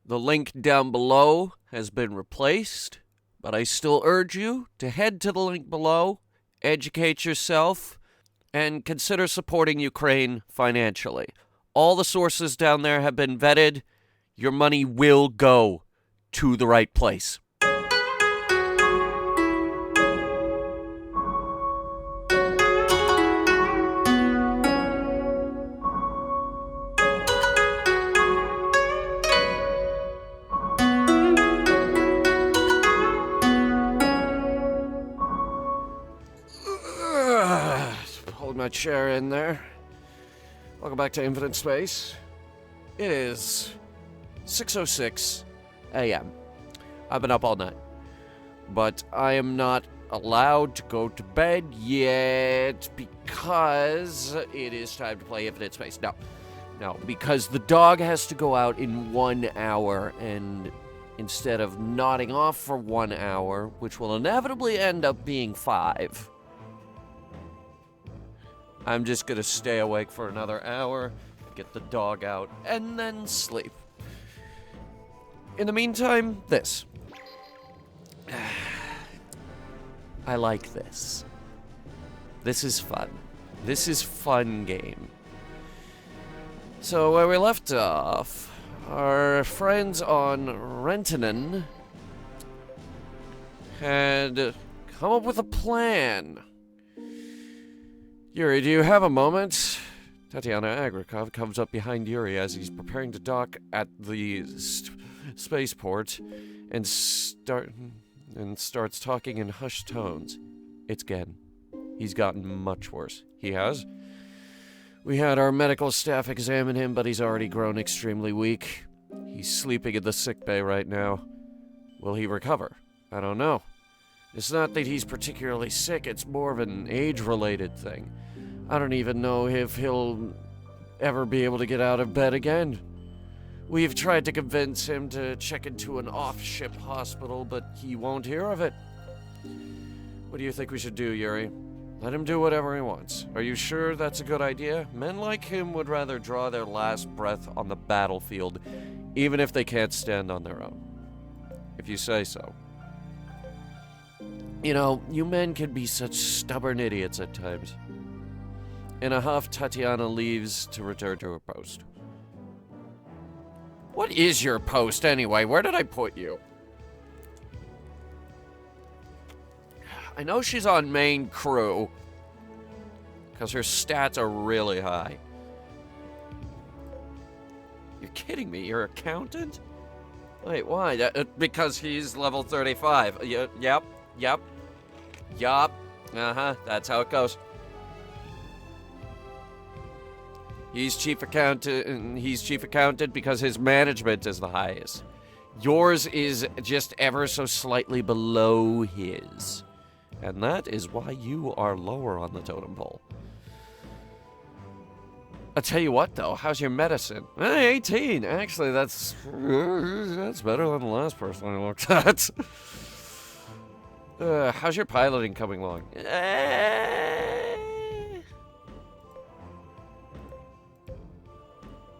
The link down below has been replaced, but I still urge you to head to the link below, educate yourself, and consider supporting Ukraine financially. All the sources down there have been vetted. Your money will go to the right place. Hold my chair in there. Welcome back to Infinite Space. It is 6:06 a.m. I've been up all night, but I am not allowed to go to bed yet because it is time to play Infinite Space. No, because the dog has to go out in 1 hour, and instead of nodding off for 1 hour, which will inevitably end up being 5, I'm just gonna stay awake for another hour, get the dog out, and then sleep. In the meantime, this. I like this. This is fun. This is fun game. So where we left off, our friends on Rentinen had come up with a plan. Yuri, do you have a moment? Tatiana Agrikov comes up behind Yuri as he's preparing to dock at the spaceport and starts talking in hushed tones. It's Gen. He's gotten much worse. He has? We had our medical staff examine him, but he's already grown extremely weak. He's sleeping in the sick bay right now. Will he recover? I don't know. It's not that he's particularly sick, it's more of an age-related thing. I don't even know if he'll ever be able to get out of bed again. We've tried to convince him to check into an off-ship hospital, but he won't hear of it. What do you think we should do, Yuri? Let him do whatever he wants. Are you sure that's a good idea? Men like him would rather draw their last breath on the battlefield, even if they can't stand on their own. If you say so. You know, you men can be such stubborn idiots at times. In a huff, Tatiana leaves to return to her post. What is your post, anyway? Where did I put you? I know she's on main crew, because her stats are really high. You're kidding me? You're accountant? Wait, why? Because he's level 35. Yep. That's how it goes. He's chief accountant because his management is the highest. Yours is just ever so slightly below his. And that is why you are lower on the totem pole. I'll tell you what, though. How's your medicine? 18. Actually, that's better than the last person I looked at. How's your piloting coming along?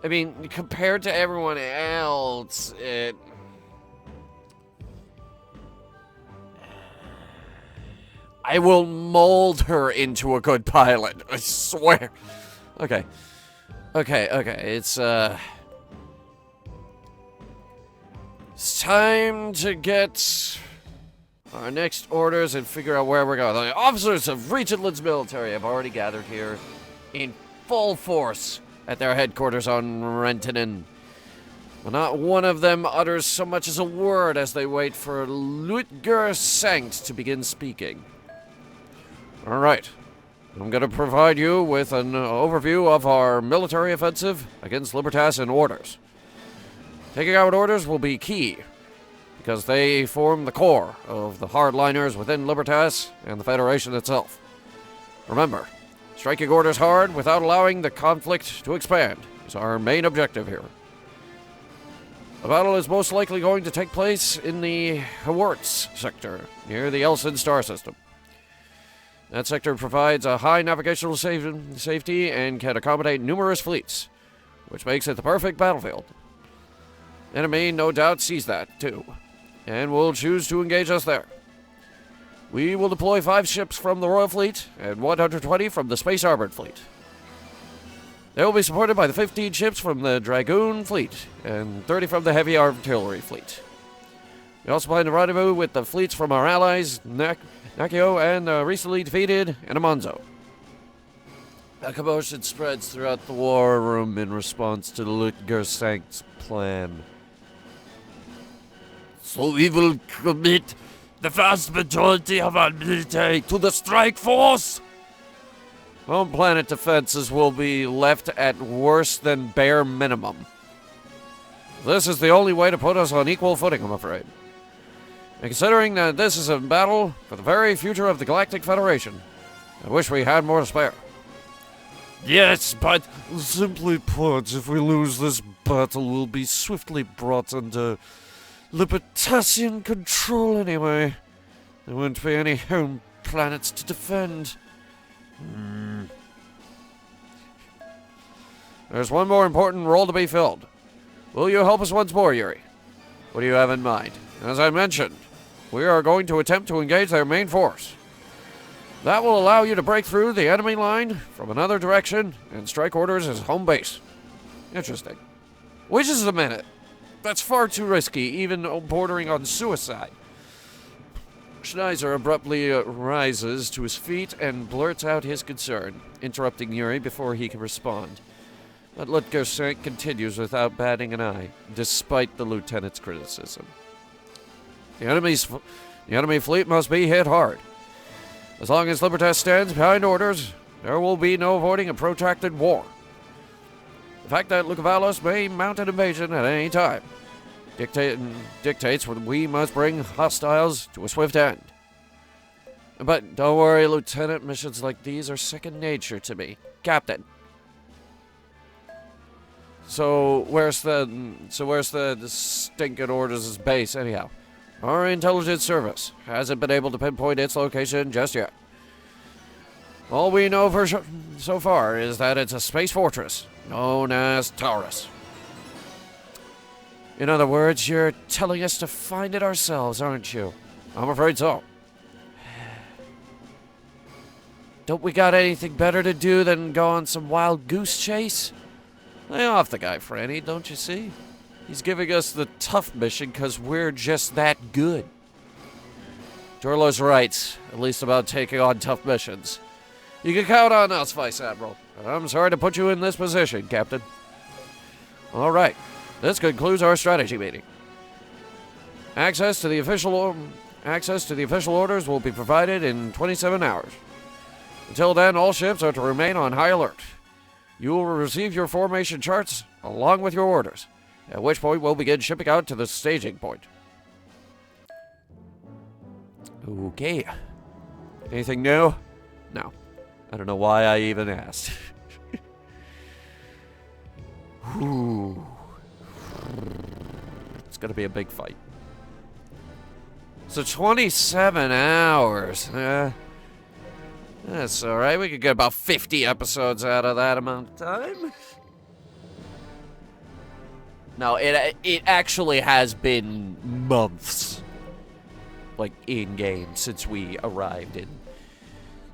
I mean, compared to everyone else, I will mold her into a good pilot, I swear. Okay. It's time to get our next orders and figure out where we're going. The officers of Regentland's military have already gathered here in full force at their headquarters on Rentinen. Well, not one of them utters so much as a word as they wait for Lutger Sankt to begin speaking. All right. I'm going to provide you with an overview of our military offensive against Libertas and orders. Taking out orders will be key, because they form the core of the hardliners within Libertas and the Federation itself. Remember, striking orders hard without allowing the conflict to expand is our main objective here. The battle is most likely going to take place in the Hawarts sector, near the Elsin star system. That sector provides a high navigational safety and can accommodate numerous fleets, which makes it the perfect battlefield. Enemy no doubt sees that, too, and will choose to engage us there. We will deploy 5 ships from the Royal Fleet and 120 from the Space Armored Fleet. They will be supported by the 15 ships from the Dragoon Fleet and 30 from the Heavy Artillery Fleet. We also plan to rendezvous with the fleets from our allies, Nakio and the recently defeated Inamonzo. A commotion spreads throughout the war room in response to Lutgersank's plan. So we will commit the vast majority of our military to the strike force? Home planet defenses will be left at worse than bare minimum. This is the only way to put us on equal footing, I'm afraid. And considering that this is a battle for the very future of the Galactic Federation, I wish we had more to spare. Yes, but simply put, if we lose this battle, we'll be swiftly brought under Libertasian control anyway. There won't be any home planets to defend. There's one more important role to be filled. Will you help us once more, Yuri? What do you have in mind? As I mentioned, we are going to attempt to engage their main force. That will allow you to break through the enemy line from another direction and strike orders as home base. Interesting. Which is a minute. That's far too risky, even bordering on suicide. Schneiser abruptly rises to his feet and blurts out his concern, interrupting Yuri before he can respond. But Lutgersank continues without batting an eye, despite the lieutenant's criticism. The enemy fleet must be hit hard. As long as Libertas stands behind orders, there will be no avoiding a protracted war. The fact that Lukavalos may mount an invasion at any time dictates that we must bring hostiles to a swift end. But don't worry, Lieutenant, missions like these are second nature to me. Captain. So where's the stinking orders' base anyhow? Our intelligence service hasn't been able to pinpoint its location just yet. All we know for so far is that it's a space fortress known as Taurus. In other words, you're telling us to find it ourselves, aren't you? I'm afraid so. Don't we got anything better to do than go on some wild goose chase? Lay off the guy, Franny, don't you see? He's giving us the tough mission because we're just that good. Jorlo's right, at least about taking on tough missions. You can count on us, Vice Admiral. I'm sorry to put you in this position, Captain. All right, this concludes our strategy meeting. Access to the official orders will be provided in 27 hours. Until then, all ships are to remain on high alert. You will receive your formation charts along with your orders, at which point we'll begin shipping out to the staging point. Okay. Anything new? No. I don't know why I even asked. Whew. It's gonna be a big fight. So 27 hours. That's alright. We could get about 50 episodes out of that amount of time. No, it actually has been months, like, in-game since we arrived and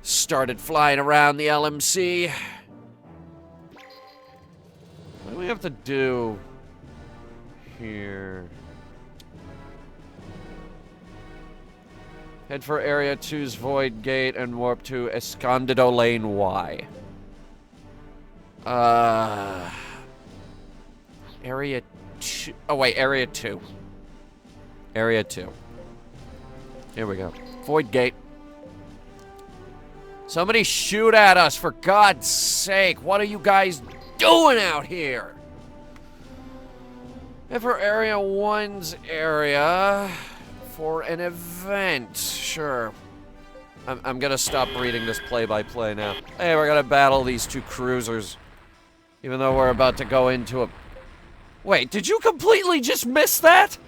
started flying around the LMC. What do we have to do here? Head for Area 2's Void Gate and warp to Escondido Lane Y. Area 2. Oh, wait, Area 2. Area 2. Here we go. Void Gate. Somebody shoot at us, for God's sake. What are you guys doing out here? And for Area 1's area for an event. Sure. I'm gonna stop reading this play-by-play now. Hey, we're gonna battle these two cruisers. Even though we're about to go into a... Wait, did you completely just miss that?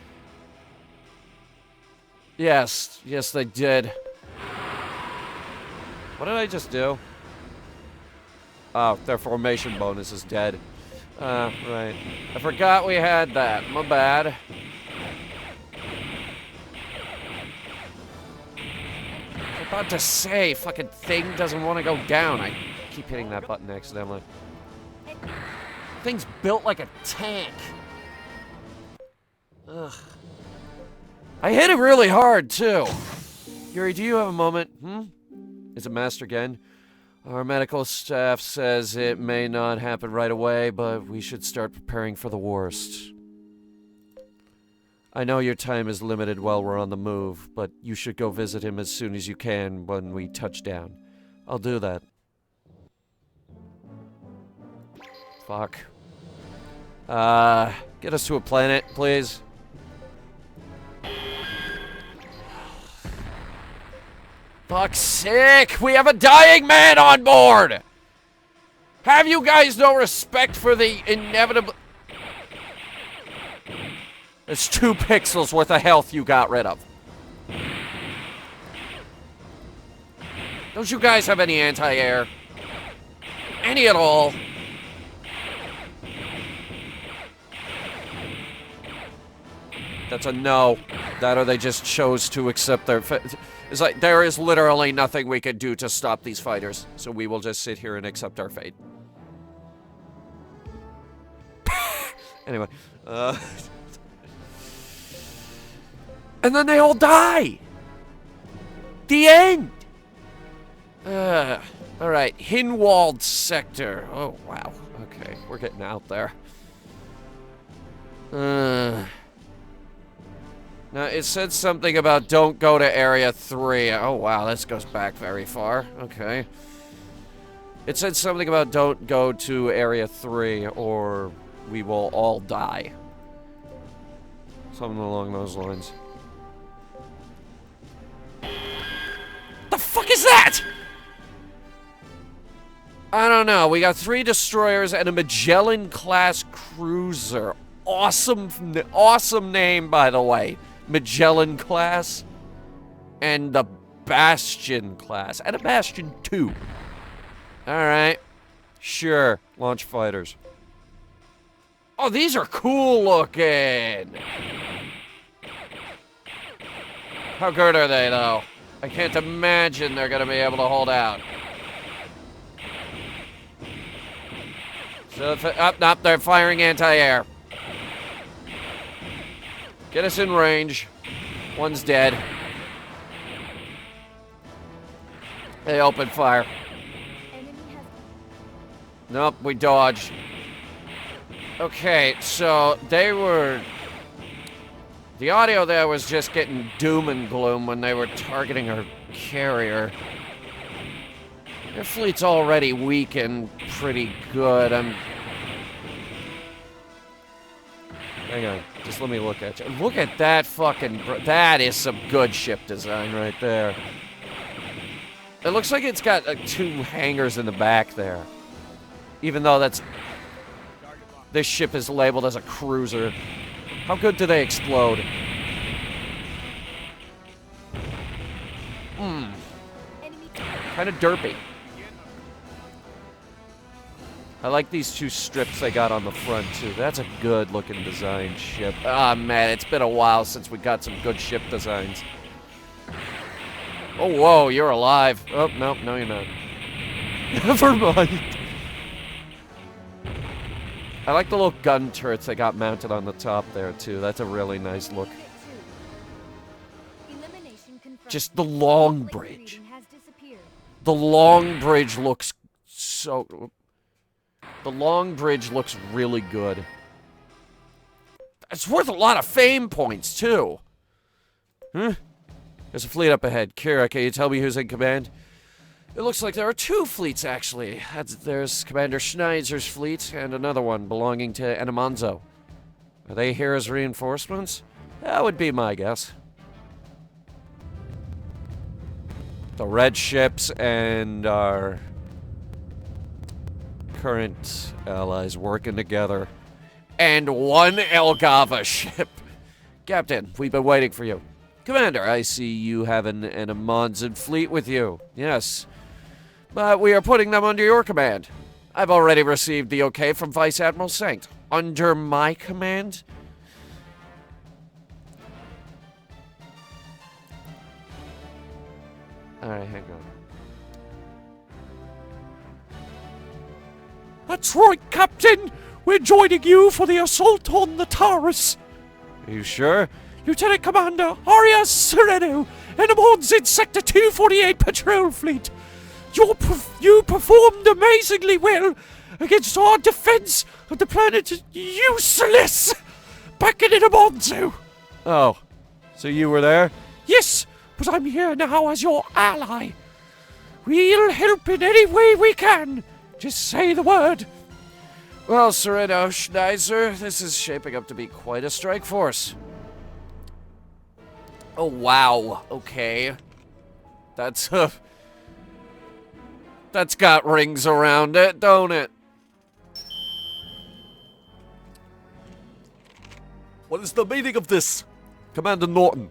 Yes, they did. What did I just do? Oh, their formation bonus is dead. Right. I forgot we had that. My bad. I'm about to say, fucking thing doesn't want to go down. I keep hitting that button accidentally. Thing's built like a tank. Ugh. I hit it really hard, too. Yuri, do you have a moment? Is it Master again? Our medical staff says it may not happen right away, but we should start preparing for the worst. I know your time is limited while we're on the move, but you should go visit him as soon as you can when we touch down. I'll do that. Fuck. Get us to a planet, please. Fuck's sake! We have a dying man on board! Have you guys no respect for the inevitable... It's 2 pixels worth of health you got rid of. Don't you guys have any anti-air? Any at all? That's a no. That or they just chose to accept their... It's like, there is literally nothing we can do to stop these fighters, so we will just sit here and accept our fate. Anyway, and then they all die! The end! Alright, Hinwald sector. Oh, wow. Okay, we're getting out there. Now, it said something about don't go to Area 3. Oh, wow, this goes back very far. Okay. It said something about don't go to Area 3 or we will all die. Something along those lines. The fuck is that? I don't know. We got 3 destroyers and a Magellan-class cruiser. Awesome name, by the way. Magellan class, and the Bastion class, and a Bastion 2. Alright. Sure. Launch fighters. Oh, these are cool looking! How good are they, though? I can't imagine they're gonna be able to hold out. So, nope, they're firing anti-air. Get us in range. One's dead. They open fire. Nope, we dodged. Okay, so they were... The audio there was just getting doom and gloom when they were targeting our carrier. Their fleet's already weak and pretty good. Hang on, just let me look at you. Look at that fucking... That is some good ship design right there. It looks like it's got 2 hangars in the back there. Even though that's... This ship is labeled as a cruiser. How good do they explode? Kind of derpy. I like these 2 strips they got on the front, too. That's a good-looking design ship. Ah, man, it's been a while since we got some good ship designs. Oh, whoa, you're alive. Oh, no, you're not. Never mind. I like the little gun turrets they got mounted on the top there, too. That's a really nice look. Just the long bridge. The long bridge looks so... The long bridge looks really good. It's worth a lot of fame points, too. Huh? There's a fleet up ahead. Kira, can you tell me who's in command? It looks like there are 2 fleets, actually. There's Commander Schneider's fleet and another one belonging to Enamonzo. Are they here as reinforcements? That would be my guess. The red ships and our current allies working together. And 1 Elgava ship. Captain, we've been waiting for you. Commander, I see you have an Enamonzan fleet with you. Yes. But we are putting them under your command. I've already received the okay from Vice Admiral Sankt. Under my command? Alright, hang on. That's right, Captain. We're joining you for the assault on the Taurus. Are you sure? Lieutenant Commander Arias Sereno and aboard in Sector 248 Patrol Fleet. You performed amazingly well against our defense of the planet Useless back in Inamonzo. Oh, so you were there? Yes, but I'm here now as your ally. We'll help in any way we can. Just say the word. Well, Sereno Schneider, this is shaping up to be quite a strike force. Oh, wow. Okay. That's got rings around it, don't it? What is the meaning of this, Commander Norton?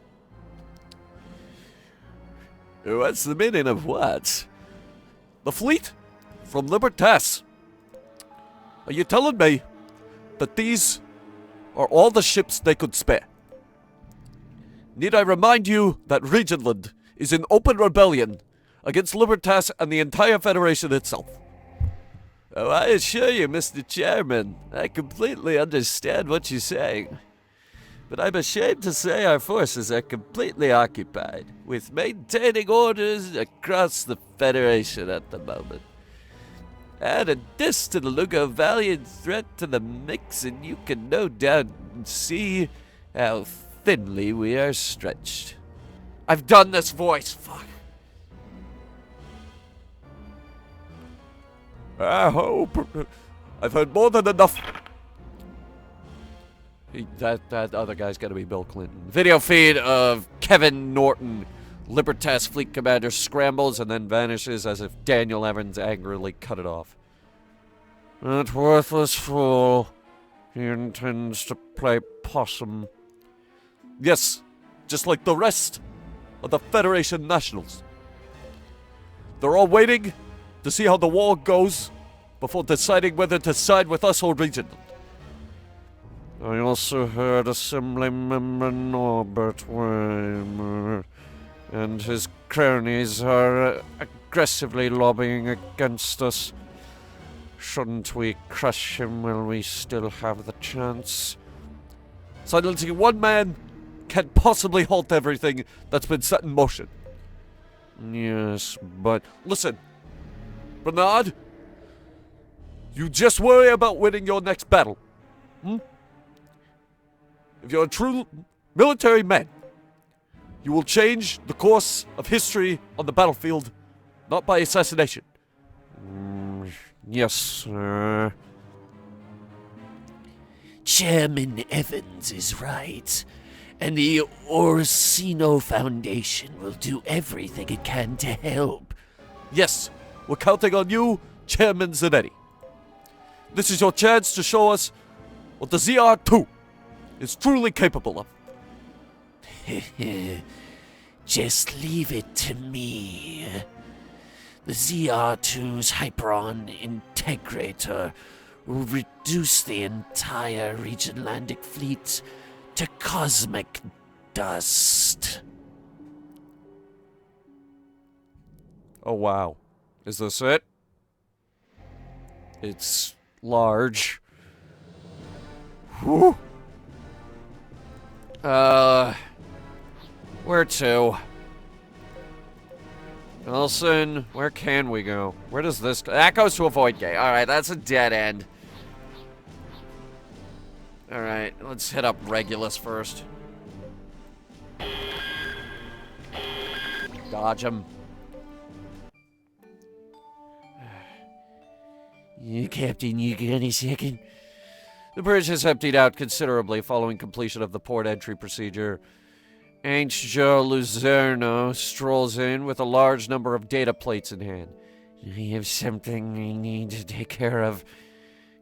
What's the meaning of what? The fleet from Libertas. Are you telling me that these are all the ships they could spare? Need I remind you that Regionland is in open rebellion against Libertas and the entire Federation itself? Oh, I assure you, Mr. Chairman, I completely understand what you're saying. But I'm ashamed to say our forces are completely occupied with maintaining orders across the Federation at the moment. Add a distant look of valiant threat to the mix, and you can no doubt see how thinly we are stretched. I've done this voice. Fuck. I hope. I've heard more than enough. That other guy's gotta be Bill Clinton. Video feed of Kevin Norton, Libertas Fleet Commander, scrambles and then vanishes as if Daniel Evans angrily cut it off. That worthless fool. He intends to play possum. Yes, just like the rest of the Federation nationals. They're all waiting to see how the war goes before deciding whether to side with us or Region. I also heard Assembly Member Norbert Weimer and his cronies are aggressively lobbying against us. Shouldn't we crush him while we still have the chance? Silencing one man can't possibly halt everything that's been set in motion. Yes, but listen, Bernard, you just worry about winning your next battle. If you're a true military man, you will change the course of history on the battlefield, not by assassination. Yes, sir. Chairman Evans is right, and the Orsino Foundation will do everything it can to help. Yes, we're counting on you, Chairman Zanetti. This is your chance to show us what the ZR2 is truly capable of. Just leave it to me. The ZR2's Hyperon Integrator will reduce the entire Regionlandic fleet to cosmic dust. Oh, wow. Is this it? It's large. Whew. Where to? Nelson, where can we go? Where does this go? That goes to a void gate. Alright, that's a dead end. Alright, let's hit up Regulus first. Dodge him. Captain, you got a second? The bridge has emptied out considerably following completion of the port entry procedure. Angel Luzerno strolls in with a large number of data plates in hand. I have something I need to take care of.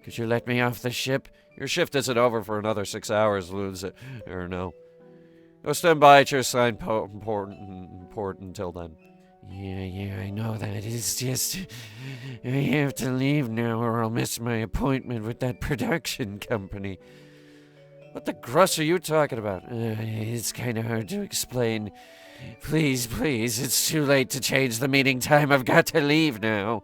Could you let me off the ship? Your shift isn't over for another 6 hours, Luzerno. Go stand by at your sign port until then. Yeah, I know that. It's just, I have to leave now or I'll miss my appointment with that production company. What the gruss are you talking about? It's kind of hard to explain. Please, it's too late to change the meeting time. I've got to leave now.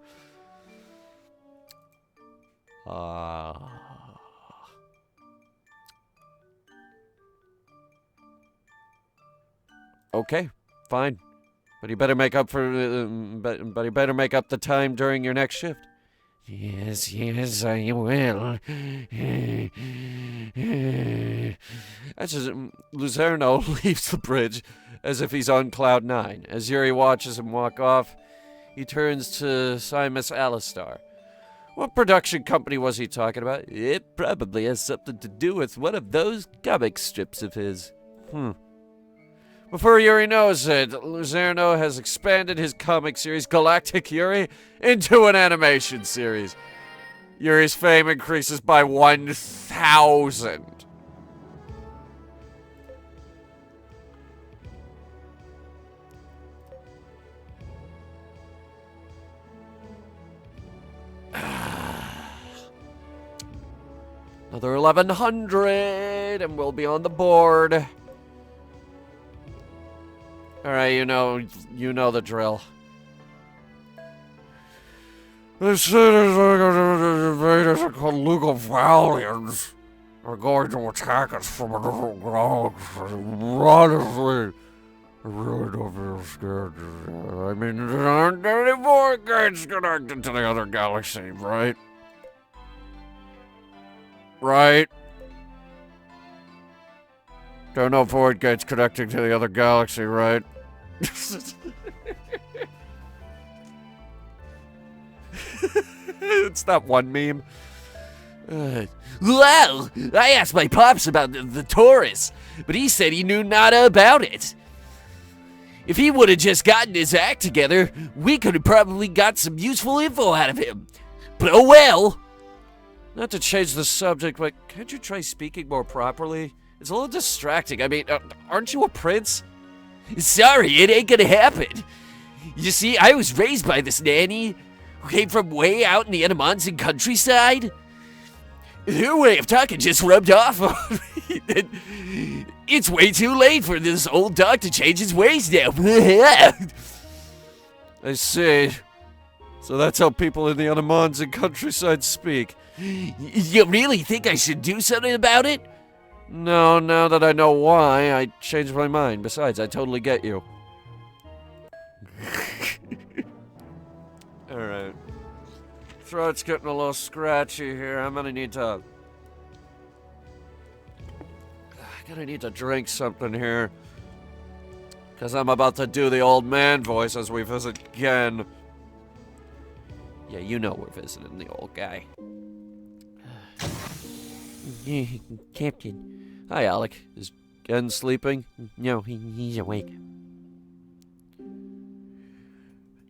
Okay, fine. But you better make up but you better make up the time during your next shift. Yes, I will. As Luzerno leaves the bridge as if he's on cloud nine. As Yuri watches him walk off, he turns to Simus Alistar. What production company was he talking about? It probably has something to do with one of those comic strips of his. Before Yuri knows it, Luzerno has expanded his comic series, Galactic Yuri, into an animation series. Yuri's fame increases by 1,000. Another 1,100, and we'll be on the board. All right, you know the drill. The citizens invaders called League of Valiants are going to attack us from a different galaxy. Honestly, I really don't feel scared. I mean, there aren't any more gates connected to the other galaxy, right? Right? There are no void gates connecting to the other galaxy, right? It's that one meme. Well, I asked my pops about the Taurus, but he said he knew nada about it. If he would have just gotten his act together, we could have probably got some useful info out of him. But oh well. Not to change the subject, but can't you try speaking more properly? It's a little distracting. I mean, aren't you a prince? Sorry, it ain't gonna happen. You see, I was raised by this nanny who came from way out in the Anamonsan countryside. Her way of talking just rubbed off on me. It's way too late for this old dog to change his ways now. I see. So that's how people in the Anamonsan countryside speak. You really think I should do something about it? No, now that I know why, I changed my mind. Besides, I totally get you. Alright. Throat's getting a little scratchy here. I'm gonna need to drink something here. Because I'm about to do the old man voice as we visit Gen. Yeah, you know we're visiting the old guy. Captain. Hi, Alec. Is Gen sleeping? No, he's awake.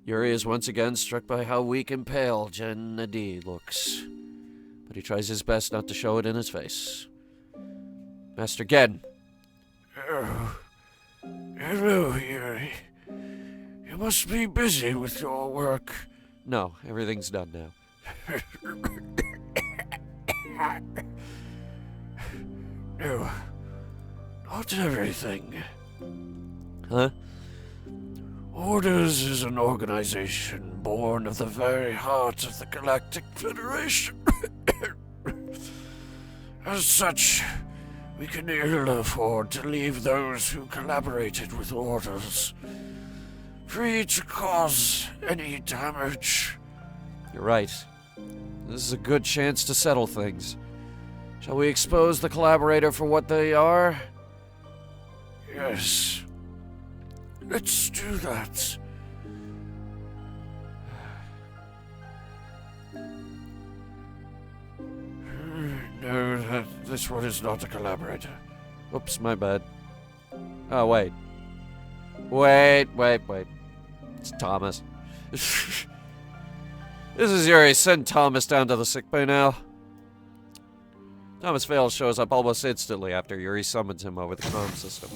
Yuri is once again struck by how weak and pale Gen Nadi looks. But he tries his best not to show it in his face. Master Gen. Oh. Hello, Yuri. You must be busy with your work. No, everything's done now. No, not everything. Huh? Orders is an organization born of the very heart of the Galactic Federation. As such, we can ill afford to leave those who collaborated with Orders free to cause any damage. You're right. This is a good chance to settle things. Shall we expose the collaborator for what they are? Yes. Let's do that. No, this one is not a collaborator. Oops, my bad. Oh, wait. Wait. It's Thomas. This is Yuri. Send Thomas down to the sickbay now. Thomas Vale shows up almost instantly after Yuri summons him over the comm system.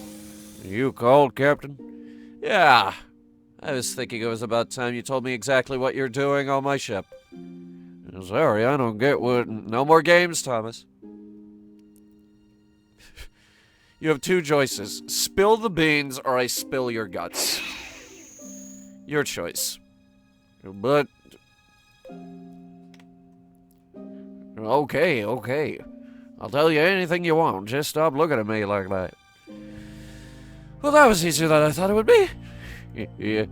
You called, Captain? Yeah. I was thinking it was about time you told me exactly what you're doing on my ship. Sorry, I don't get what... No more games, Thomas. You have two choices. Spill the beans or I spill your guts. Your choice. But... Okay. I'll tell you anything you want. Just stop looking at me like that. Well, that was easier than I thought it would be. Yeah.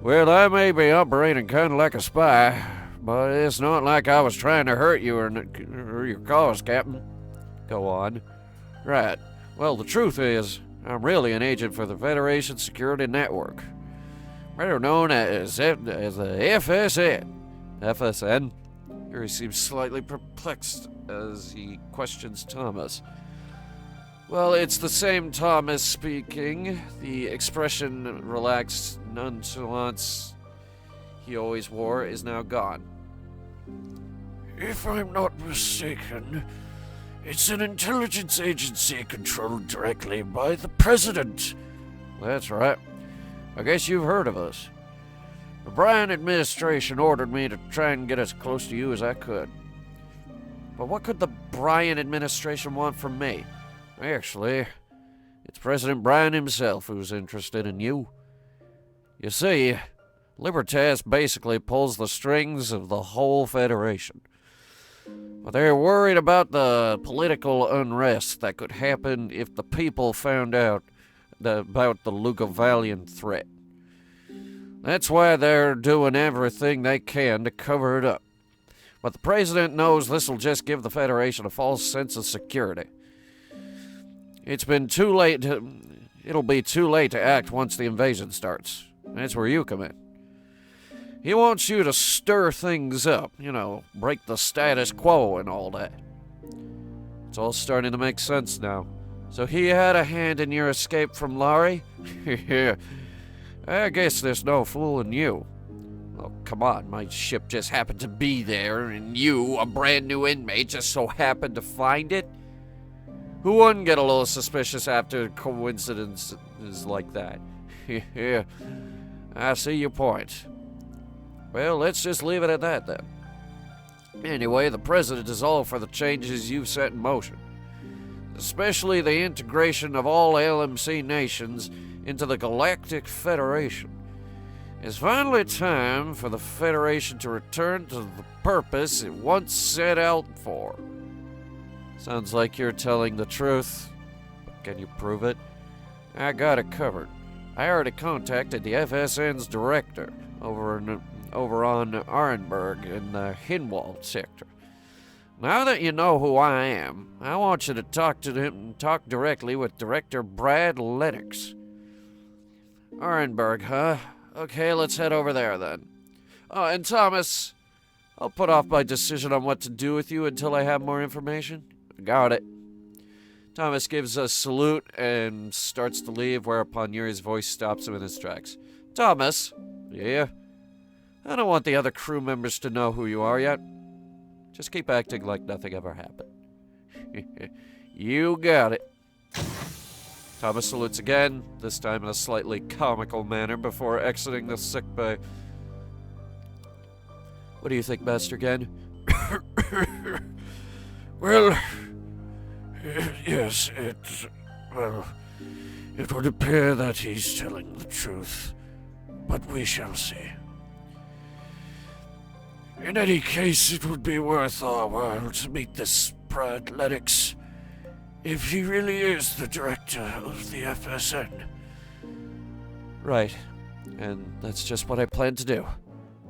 Well, I may be operating kind of like a spy, but it's not like I was trying to hurt you or your cause, Captain. Go on. Right. Well, the truth is, I'm really an agent for the Federation Security Network. Better known as the FSN. FSN? Harry seems slightly perplexed as he questions Thomas. Well, it's the same Thomas speaking. The expression relaxed nonchalance he always wore is now gone. If I'm not mistaken, it's an intelligence agency controlled directly by the President. That's right. I guess you've heard of us. The Bryan administration ordered me to try and get as close to you as I could. But what could the Bryan administration want from me? Actually, it's President Bryan himself who's interested in you. You see, Libertas basically pulls the strings of the whole Federation. But they're worried about the political unrest that could happen if the people found out about the Lugavalian threat. That's why they're doing everything they can to cover it up. But the President knows this will just give the Federation a false sense of security. It'll be too late to act once the invasion starts. That's where you come in. He wants you to stir things up, break the status quo and all that. It's all starting to make sense now. So he had a hand in your escape from Laurie? Yeah. I guess there's no fooling you. Oh, come on, my ship just happened to be there, and you, a brand new inmate, just so happened to find it? Who wouldn't get a little suspicious after coincidences like that? Yeah, I see your point. Well, let's just leave it at that, then. Anyway, the President is all for the changes you've set in motion, especially the integration of all LMC nations into the Galactic Federation. It's finally time for the Federation to return to the purpose it once set out for. Sounds like you're telling the truth. But can you prove it? I got it covered. I already contacted the FSN's director over on Arenberg in the Hinwald sector. Now that you know who I am, I want you to talk directly with Director Brad Lennox. Arenberg, huh? Okay, let's head over there then. Oh, and Thomas, I'll put off my decision on what to do with you until I have more information. Got it. Thomas gives a salute and starts to leave, whereupon Yuri's voice stops him in his tracks. Thomas? Yeah? I don't want the other crew members to know who you are yet. Just keep acting like nothing ever happened. You got it. Thomas salutes again, this time in a slightly comical manner, before exiting the sickbay. What do you think, Master Gen? Well, yes, it would appear that he's telling the truth, but we shall see. In any case, it would be worth our while to meet this Brad Lennox, if he really is the director of the FSN. Right, and that's just what I plan to do.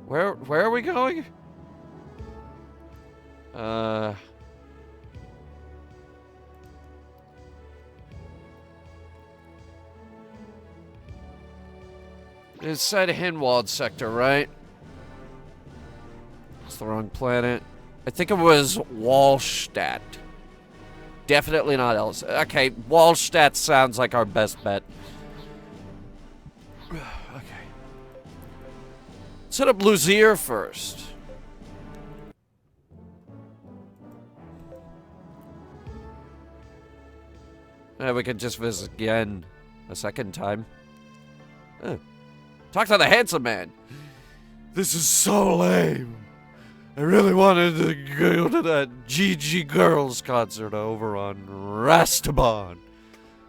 Where are we going? Inside Hinwald sector, right? That's the wrong planet. I think it was Wallstatt. Definitely not else. Okay, Wallstatt sounds like our best bet. Okay. Let's hit up Luzier first. We could just visit again a second time. Oh. Talk to the handsome man. This is so lame. I really wanted to go to that GG Girls concert over on Rastaban.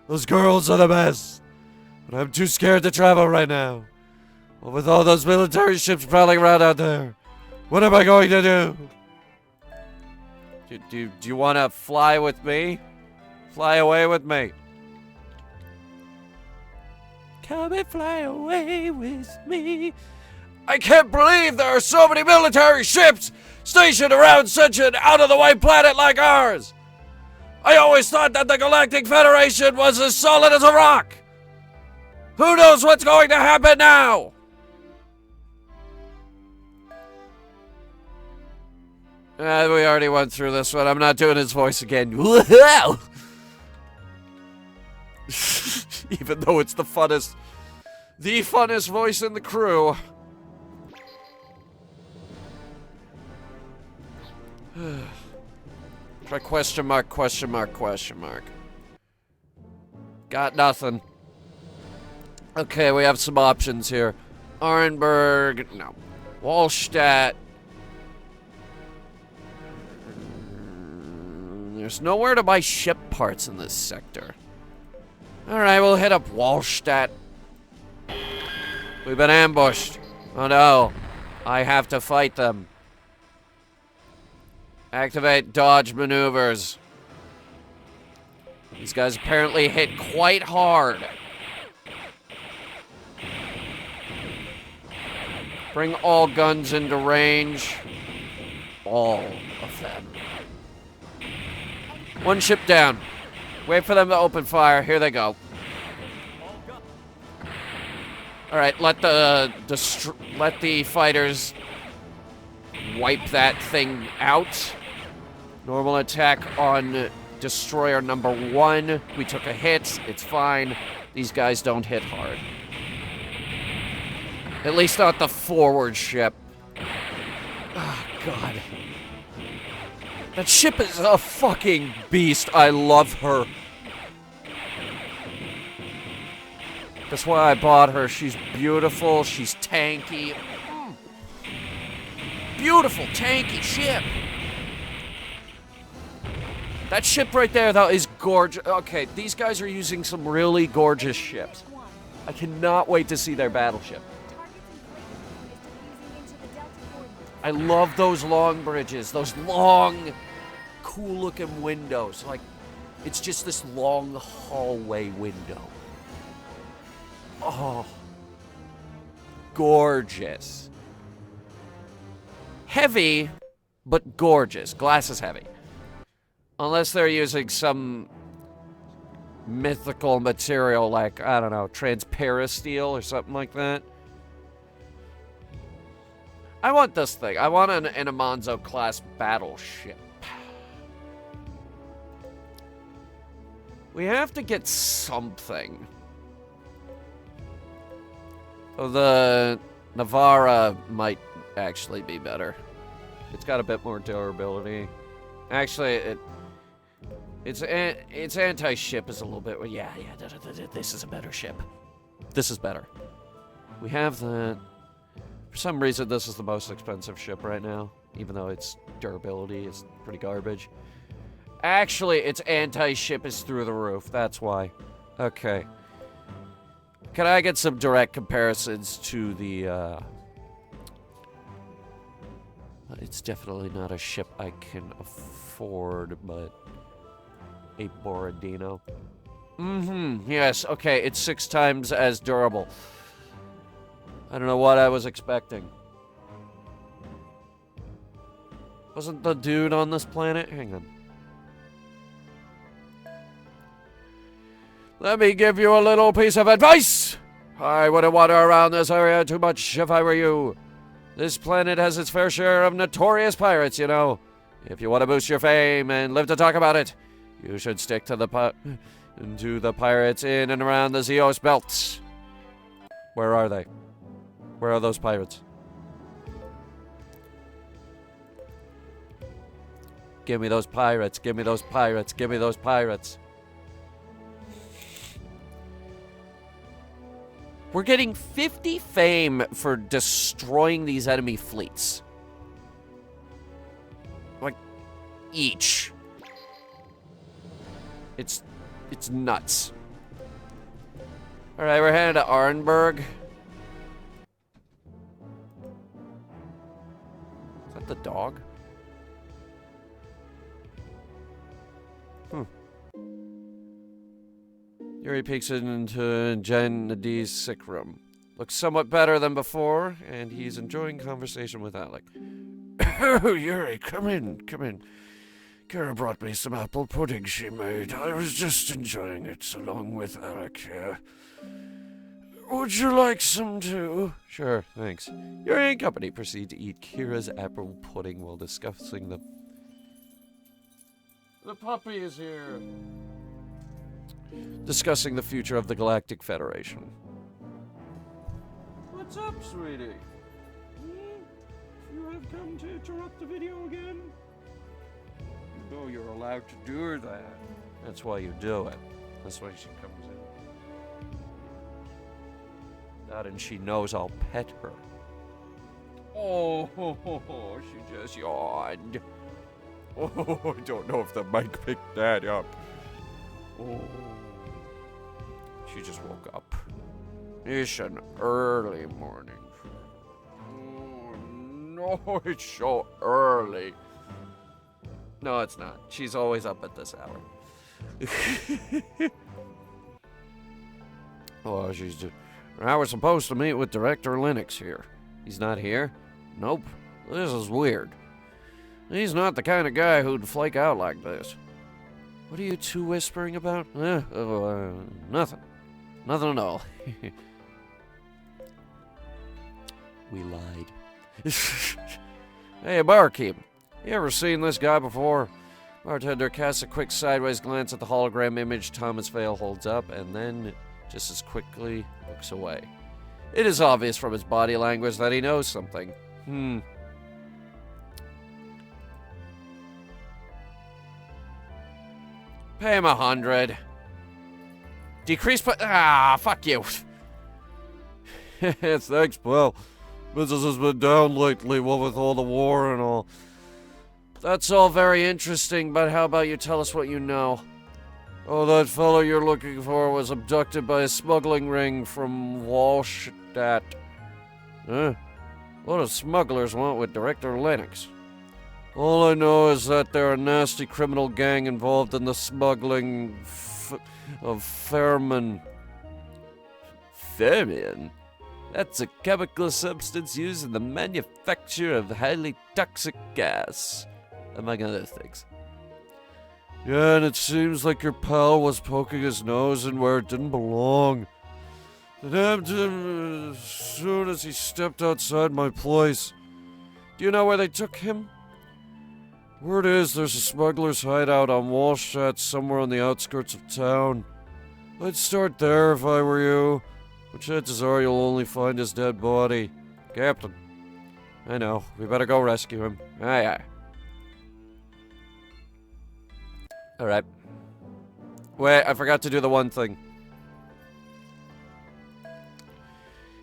Those girls are the best. But I'm too scared to travel right now. Well, with all those military ships prowling around out there, what am I going to do? Do you want to fly with me? Fly away with me. Come and fly away with me. I can't believe there are so many military ships stationed around such an out-of-the-way planet like ours. I always thought that the Galactic Federation was as solid as a rock. Who knows what's going to happen now? We already went through this one. I'm not doing his voice again. Woohoo! Even though it's the funnest voice in the crew. Try question mark, question mark, question mark. Got nothing. Okay, we have some options here. Arenberg, no. Wallstatt. There's nowhere to buy ship parts in this sector. Alright, we'll hit up Wallstatt. We've been ambushed. Oh no. I have to fight them. Activate dodge maneuvers. These guys apparently hit quite hard. Bring all guns into range. All of them. One ship down. Wait for them to open fire. Here they go. All right, let the fighters wipe that thing out. Normal attack on destroyer number 1. We took a hit. It's fine. These guys don't hit hard. At least not the forward ship. Oh, God. That ship is a fucking beast. I love her. That's why I bought her. She's beautiful. She's tanky. Beautiful, tanky ship. That ship right there, though, is gorgeous. Okay, these guys are using some really gorgeous ships. I cannot wait to see their battleship. I love those long bridges. Those long, cool-looking windows. Like, it's just this long hallway window. Oh. Gorgeous. Heavy, but gorgeous. Glass is heavy. Unless they're using some mythical material like, I don't know, transparent steel or something like that. I want this thing. I want an Inamanzo class battleship. We have to get something. Oh, the Navara might actually be better. It's got a bit more durability. Actually, its anti-ship is a little bit. Yeah. This is a better ship. This is better. We have that. For some reason, this is the most expensive ship right now, even though its durability is pretty garbage. Actually, its anti-ship is through the roof. That's why. Okay. Can I get some direct comparisons to the, It's definitely not a ship I can afford, but a Borodino. Yes, okay, it's 6 times as durable. I don't know what I was expecting. Wasn't the dude on this planet? Hang on. Let me give you a little piece of advice! I wouldn't wander around this area too much if I were you. This planet has its fair share of notorious pirates, you know. If you want to boost your fame and live to talk about it, you should stick to the pirates in and around the Zeos belts. Where are they? Where are those pirates? Give me those pirates. Give me those pirates. Give me those pirates. We're getting 50 fame for destroying these enemy fleets. Like, each. It's nuts. Alright, we're headed to Arnberg. Is that the dog? Yuri peeks into Jen Nadi's sick room. Looks somewhat better than before, and he's enjoying conversation with Alec. Oh, Yuri, come in, come in. Kara brought me some apple pudding she made. I was just enjoying it, along with Alec here. Would you like some too? Sure, thanks. Yuri and company proceed to eat Kira's apple pudding while discussing the... The puppy is here. Discussing the future of the Galactic Federation. What's up, sweetie? You have come to interrupt the video again? You know you're allowed to do that. That's why you do it. That's why she comes in. That and she knows I'll pet her. Oh, she just yawned. Oh, I don't know if the mic picked that up. Oh. She just woke up. It's an early morning. Oh, no, it's so early. No, it's not. She's always up at this hour. Oh, I was supposed to meet with Director Linux here. He's not here? Nope. This is weird. He's not the kind of guy who'd flake out like this. What are you two whispering about? Nothing. Nothing at all. We lied. Hey, barkeep. You ever seen this guy before? Bartender casts a quick sideways glance at the hologram image Thomas Vale holds up, and then, just as quickly, looks away. It is obvious from his body language that he knows something. Pay him 100. Decrease fuck you. Thanks, pal. Business has been down lately, what with all the war and all. That's all very interesting, but how about you tell us what you know? Oh, that fellow you're looking for was abducted by a smuggling ring from Wallstatt. Huh? What do smugglers want with Director Linux? All I know is that they're a nasty criminal gang involved in the smuggling of Fermin. Fermion? That's a chemical substance used in the manufacture of highly toxic gas, among other things. Yeah, and it seems like your pal was poking his nose in where it didn't belong. It happened to him as soon as he stepped outside my place. Do you know where they took him? Word is there's a smuggler's hideout on Wallstatt somewhere on the outskirts of town. I'd start there if I were you, but chances are you'll only find his dead body. Captain. I know. We better go rescue him. Aye, aye. Alright. Wait, I forgot to do the one thing.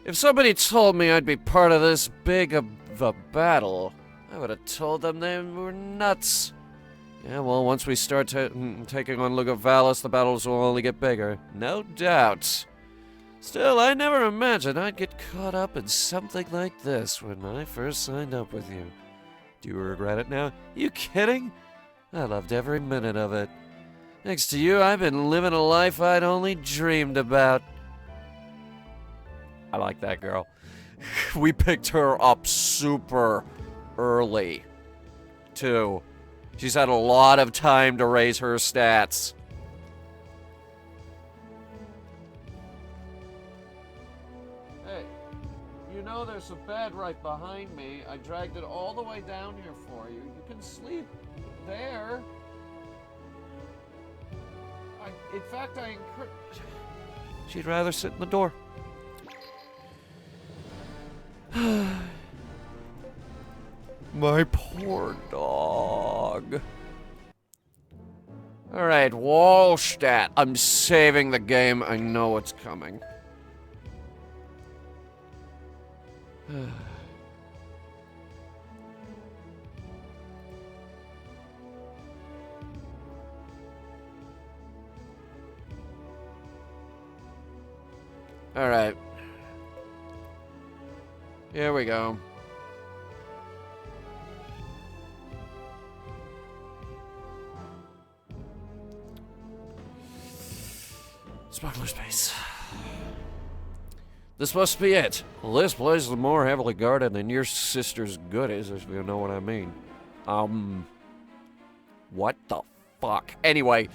If somebody told me I'd be part of this big of a battle, I would have told them they were nuts. Yeah, well, once we start taking on Lugovalis, the battles will only get bigger. No doubt. Still, I never imagined I'd get caught up in something like this when I first signed up with you. Do you regret it now? You kidding? I loved every minute of it. Next to you, I've been living a life I'd only dreamed about. I like that girl. We picked her up super early, too. She's had a lot of time to raise her stats. Hey, you know there's a bed right behind me. I dragged it all the way down here for you. You can sleep there. In fact, I encourage... She'd rather sit in the door. My poor dog. Alright, Wallstatt. I'm saving the game. I know what's coming. Alright. Here we go. Smuggler's base. This must be it. Well, this place is more heavily guarded than your sister's goodies, if you know what I mean. What the fuck? Anyway,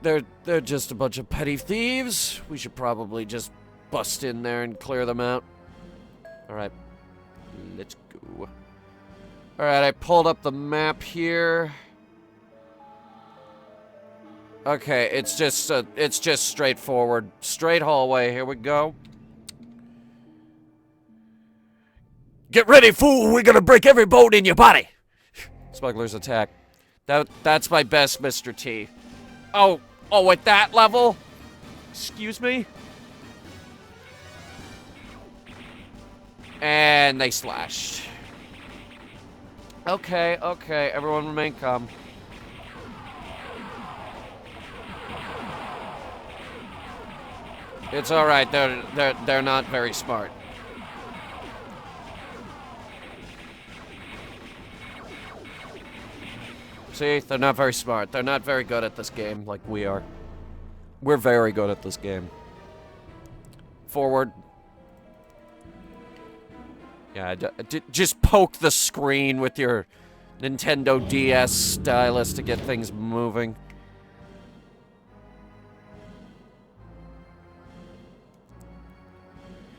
they're just a bunch of petty thieves. We should probably just bust in there and clear them out. Alright. Let's go. Alright, I pulled up the map here. Okay, it's just straightforward. Straight hallway. Here we go. Get ready, fool! We're gonna break every bone in your body! Smuggler's attack. That's my best, Mr. T. Oh, at that level? Excuse me? And they slashed. Okay, everyone remain calm. It's alright, they're not very smart. See, they're not very smart. They're not very good at this game like we are. We're very good at this game. Forward. Yeah, just poke the screen with your Nintendo DS stylus to get things moving.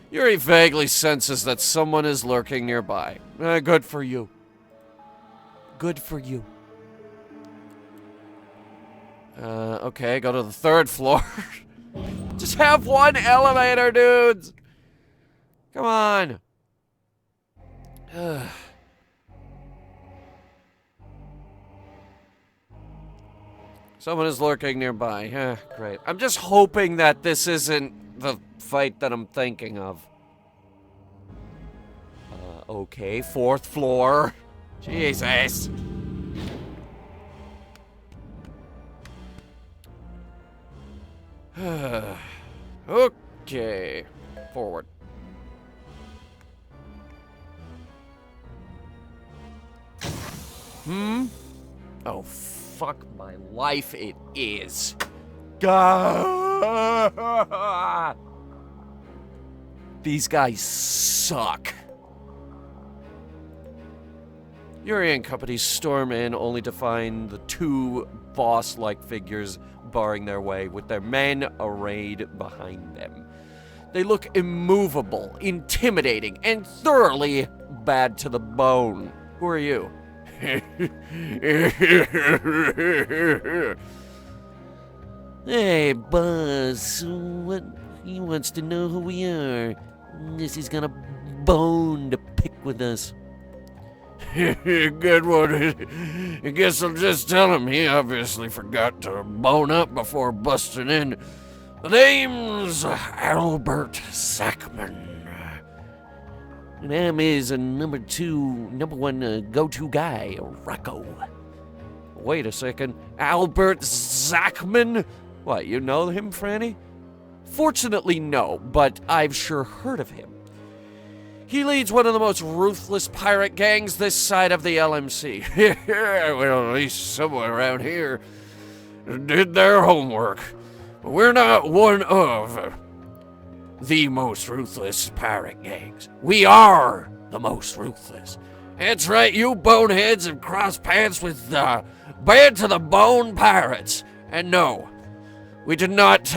Yuri vaguely senses that someone is lurking nearby. Good for you. Good for you. Okay, go to the 3rd floor. Just have one elevator, dudes! Come on. Someone is lurking nearby. Great. I'm just hoping that this isn't the fight that I'm thinking of. Okay, 4th floor. Jesus. Okay. Forward. Oh, fuck my life, it is. God. These guys suck. Yuri and company storm in only to find the 2 boss-like figures barring their way, with their men arrayed behind them. They look immovable, intimidating, and thoroughly bad to the bone. Who are you? Hey, boss. What? He wants to know who we are. Guess he's got a bone to pick with us. Good one. I guess I'll just tell him he obviously forgot to bone up before busting in. The name's Albert Zachman. And I'm his number one go-to guy, Rocco. Wait a second. Albert Zachman? What, you know him, Franny? Fortunately, no, but I've sure heard of him. He leads one of the most ruthless pirate gangs this side of the LMC. Well, at least someone around here did their homework. We're not one of the most ruthless pirate gangs. We are the most ruthless. That's right, you boneheads have crossed paths with Bad to the Bone pirates. And no, we did not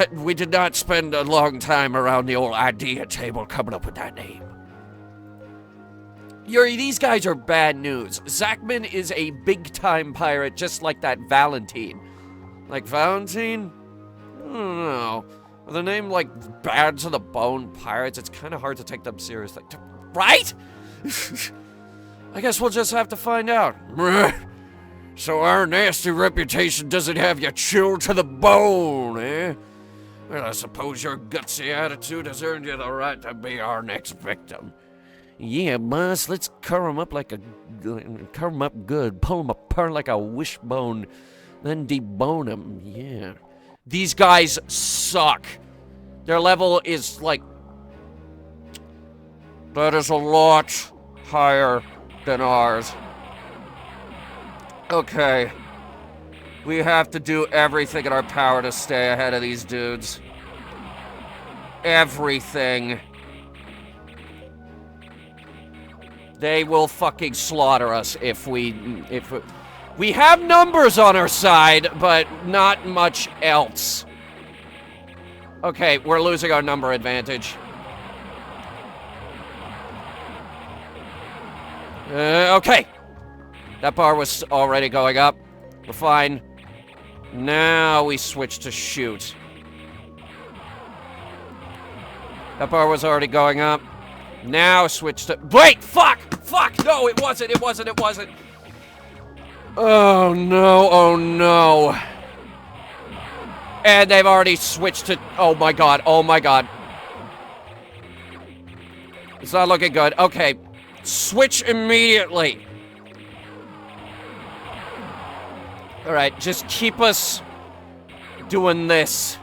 spend a long time around the old idea table coming up with that name. Yuri, these guys are bad news. Zachman is a big-time pirate just like that Valentine. Like Valentine? I don't know. With a name like Bad to the Bone Pirates, it's kind of hard to take them seriously. Right? I guess we'll just have to find out. So our nasty reputation doesn't have you chilled to the bone, eh? Well, I suppose your gutsy attitude has earned you the right to be our next victim. Yeah, boss, let's curl him up good, pull him apart like a wishbone, then debone him, yeah. These guys suck. Their level is like... That is a lot higher than ours. Okay. We have to do everything in our power to stay ahead of these dudes. Everything. They will fucking slaughter us if we have numbers on our side, but not much else. Okay, we're losing our number advantage. Okay. That bar was already going up. We're fine. Now we switch to shoot. That bar was already going up. Now switch to... Wait! Fuck! Fuck! No, it wasn't. It wasn't. It wasn't. Oh, no. Oh, no. And they've already switched to... Oh, my God. Oh, my God. It's not looking good. Okay. Switch immediately. Alright, just keep us doing this.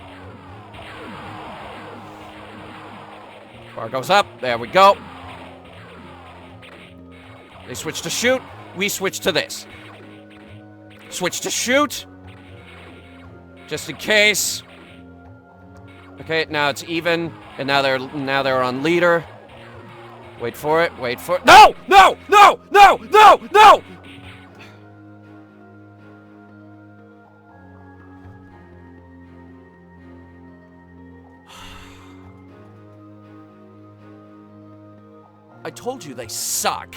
Bar goes up. There we go. They switch to shoot. We switch to this. Switch to shoot. Just in case. Okay, now it's even. And now they're on leader. Wait for it. Wait for it. No! No! No! No! No! No! I told you they suck.